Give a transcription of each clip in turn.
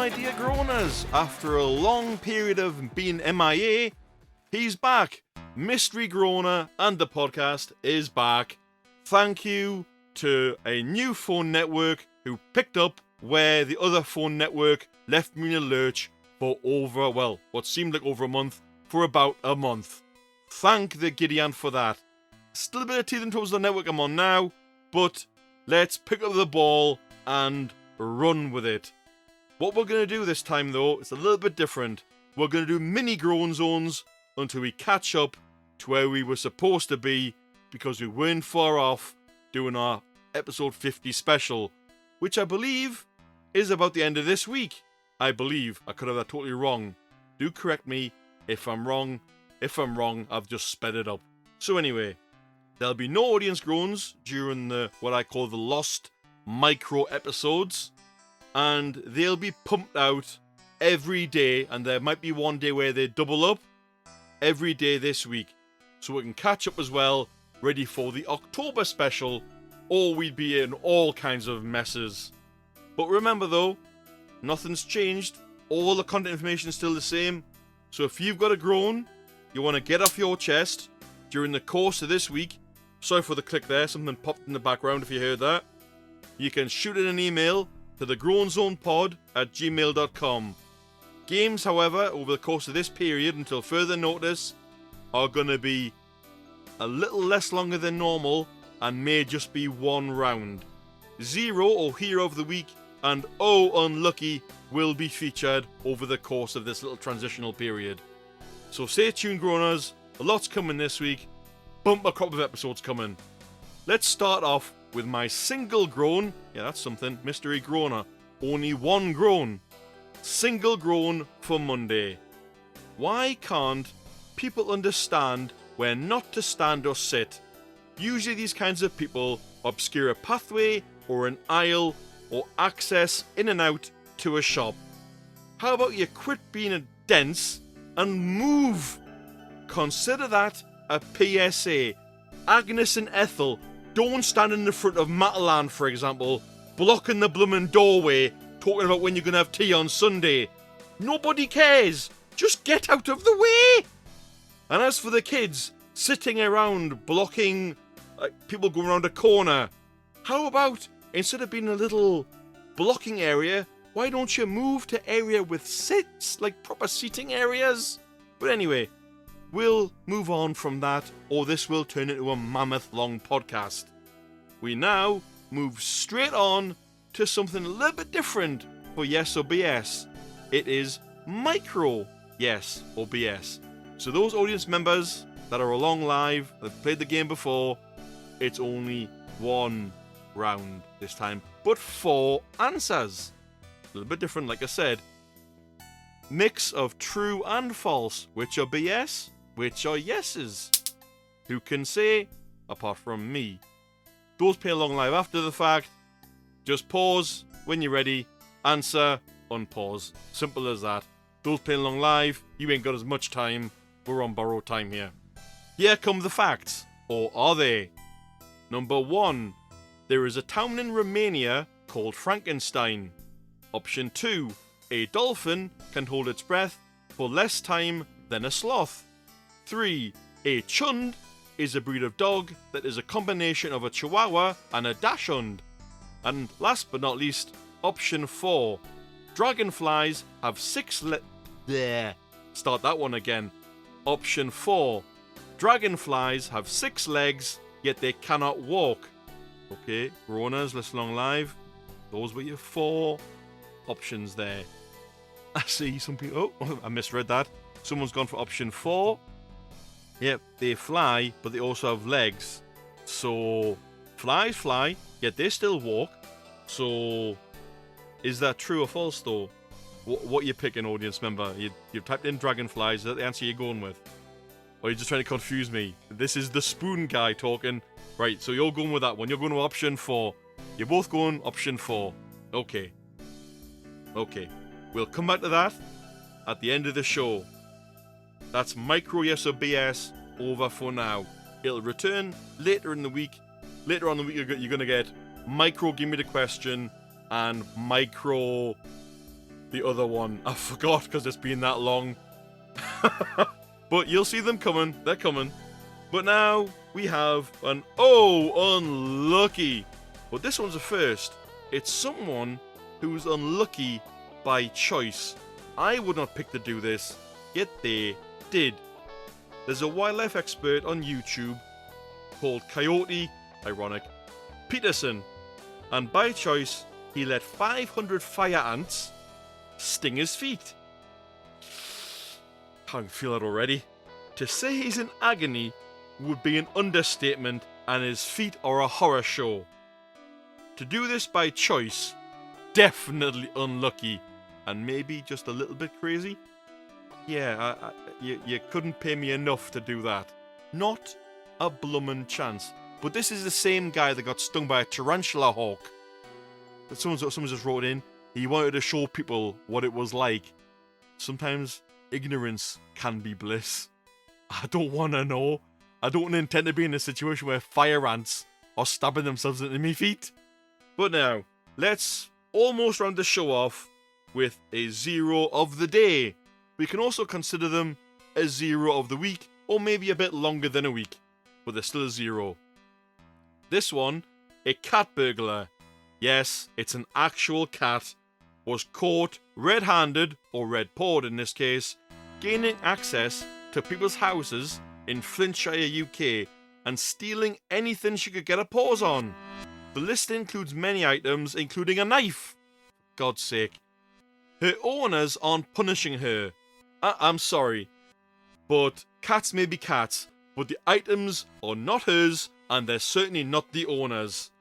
my dear Groaners. After a long period of being MIA, he's back. Mystery Groaner and the podcast is back. Thank you to a new phone network who picked up where the other phone network left me in a lurch for what seemed like over a month, for about a month. Thank the Gideon for that. Still a bit of teething towards the network I'm on now, but let's pick up the ball and run with it. What we're going to do this time, though, is a little bit different. We're going to do mini groan zones until we catch up to where we were supposed to be, because we weren't far off doing our episode 50 special, which I believe is about the end of this week. I believe. I could have that totally wrong. Do correct me if I'm wrong. If I'm wrong, I've just sped it up. So anyway, there'll be no audience groans during what I call the lost micro episodes, and they'll be pumped out every day, and there might be one day where they double up every day this week, so we can catch up as well, ready for the October special, or we'd be in all kinds of messes. But remember though, nothing's changed. All the content information is still the same. So if you've got a groan you want to get off your chest during the course of this week, sorry for the click there, something popped in the background if you heard that, you can shoot in an email to thegroanzonepod@gmail.com. Games, however, over the course of this period until further notice, are going to be a little less longer than normal and may just be one round. Zero, or Hero of the Week, and Ohhh Unlucky will be featured over the course of this little transitional period. So stay tuned, Groaners. A lot's coming this week. Bumper crop of episodes coming. Let's start off with my single groan. Yeah, that's something. Mystery Groaner. Only one groan. Single groan for Monday. Why can't people understand where not to stand or sit? Usually these kinds of people obscure a pathway or an aisle or access in and out to a shop. How about you quit being a dense and move? Consider that a PSA. Agnes and Ethel, don't stand in the front of Matalan, for example, blocking the bloomin' doorway, talking about when you're going to have tea on Sunday. Nobody cares. Just get out of the way. And as for the kids sitting around blocking people going around a corner, how about instead of being a little blocking area, why don't you move to area with sits, like proper seating areas? But anyway, we'll move on from that, or this will turn into a mammoth long podcast. We now move straight on to something a little bit different for Yes or BS. It is micro Yes or BS. So those audience members that are along live, that played the game before, it's only one round this time, but 4 answers. A little bit different, like I said. Mix of true and false. Which are BS, which are yeses. Who can say, apart from me? Those play along live after the fact, just pause when you're ready, answer, unpause. Simple as that. Those playing along live, you ain't got as much time. We're on borrowed time here. Here come the facts. Or are they? Number 1. There is a town in Romania called Frankenstein. Option 2. A dolphin can hold its breath for less time than a sloth. 3. A chund is a breed of dog that is a combination of a chihuahua and a dachshund. And last but not least, option 4. Dragonflies have 6 Start that one again. Option 4. Dragonflies have 6 legs, yet they cannot walk. Okay, Groaners, listen along live. Those were your 4 options there. I see some people... Oh, I misread that. Someone's gone for option 4. Yep, they fly, but they also have legs. So, flies fly, yet they still walk. So, is that true or false, though? What are you picking, audience member? You've typed in dragonflies. Is that the answer you're going with? Or are you just trying to confuse me? This is the spoon guy talking. Right, so you're going with that one. You're going with option 4. You're both going option 4. Okay. Okay. We'll come back to that at the end of the show. That's micro yes or BS over for now. It'll return later in the week. Later on in the week, you're going to get micro give me the question and micro the other one. I forgot because it's been that long. But you'll see them coming. They're coming. But now we have an Ohhh Unlucky. But this one's a first. It's someone who's unlucky by choice. I would not pick to do this, yet they did. There's a wildlife expert on YouTube called Coyote, ironic, Peterson, and by choice he let 500 fire ants sting his feet. I can feel it already. To say he's in agony would be an understatement, and his feet are a horror show. To do this by choice, definitely unlucky, and maybe just a little bit crazy. Yeah, you couldn't pay me enough to do that. Not a bloomin' chance. But this is the same guy that got stung by a tarantula hawk. Someone just wrote in, he wanted to show people what it was like. Sometimes ignorance can be bliss. I don't want to know. I don't intend to be in a situation where fire ants are stabbing themselves into me feet. But now, let's almost round the show off with a zero of the day. We can also consider them a zero of the week, or maybe a bit longer than a week, but they're still a zero. This one, a cat burglar. Yes, it's an actual cat. Was caught red-handed, or red-pawed in this case, gaining access to people's houses in Flintshire, UK, and stealing anything she could get her paws on. The list includes many items, including a knife. For God's sake. Her owners aren't punishing her. I'm sorry, but cats may be cats, but the items are not hers, and they're certainly not the owners.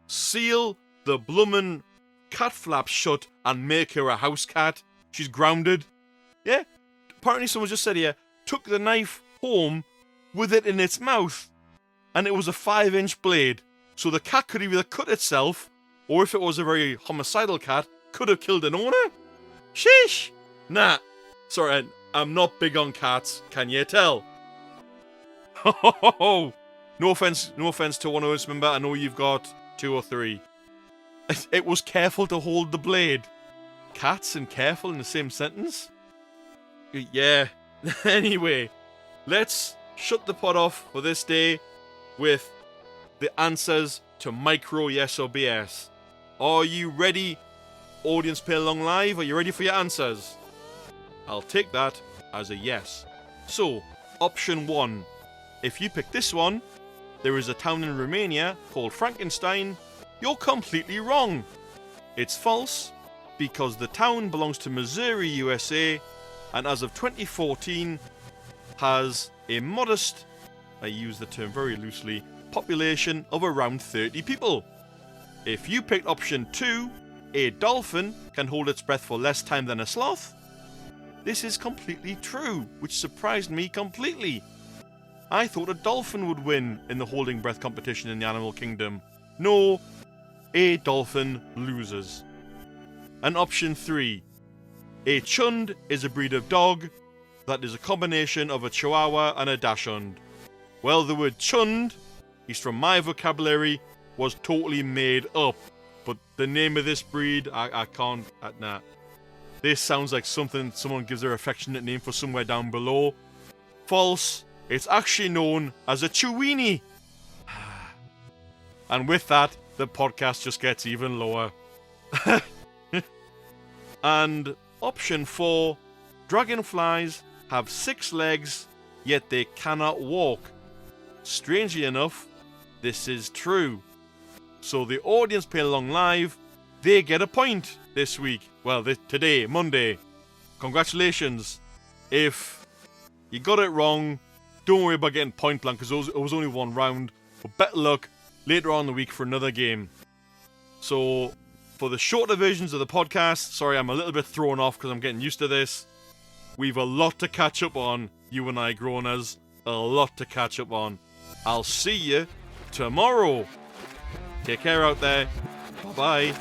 Seal the bloomin' cat flap shut and make her a house cat. She's grounded. Yeah, apparently someone just said here, took the knife home with it in its mouth, and it was a 5-inch blade, so the cat could either cut itself, or if it was a very homicidal cat, could have killed an owner. Sheesh! Nah, sorry, I'm not big on cats, can you tell? No offense to one of us, remember, I know you've got 2 or 3. It was careful to hold the blade. Cats and careful in the same sentence? Yeah. Anyway, let's shut the pod off for this day with the answers to micro yes or BS. Are you ready, audience play along live? Are you ready for your answers? I'll take that as a yes. So, option 1. If you pick this one, there is a town in Romania called Frankenstein. You're completely wrong. It's false, because the town belongs to Missouri, USA, and as of 2014 has a modest, I use the term very loosely, population of around 30 people. If you picked option 2, a dolphin can hold its breath for less time than a sloth. This is completely true, which surprised me completely. I thought a dolphin would win in the holding breath competition in the animal kingdom. No, a dolphin loses. And option 3. A chund is a breed of dog that is a combination of a chihuahua and a dachshund. Well, the word chund, at least from my vocabulary, was totally made up. But the name of this breed, I can't, nah. This sounds like something someone gives their affectionate name for somewhere down below. False. It's actually known as a Chiweenie. And with that, the podcast just gets even lower. And option 4, dragonflies have 6 legs, yet they cannot walk. Strangely enough, this is true. So the audience playing along live, they get a point this week. Well, today, Monday. Congratulations. If you got it wrong, don't worry about getting point blank, because it was only one round. But better luck later on in the week for another game. So, for the shorter versions of the podcast, sorry I'm a little bit thrown off because I'm getting used to this. We've a lot to catch up on, you and I groaners. A lot to catch up on. I'll see you tomorrow. Take care out there. Bye-bye.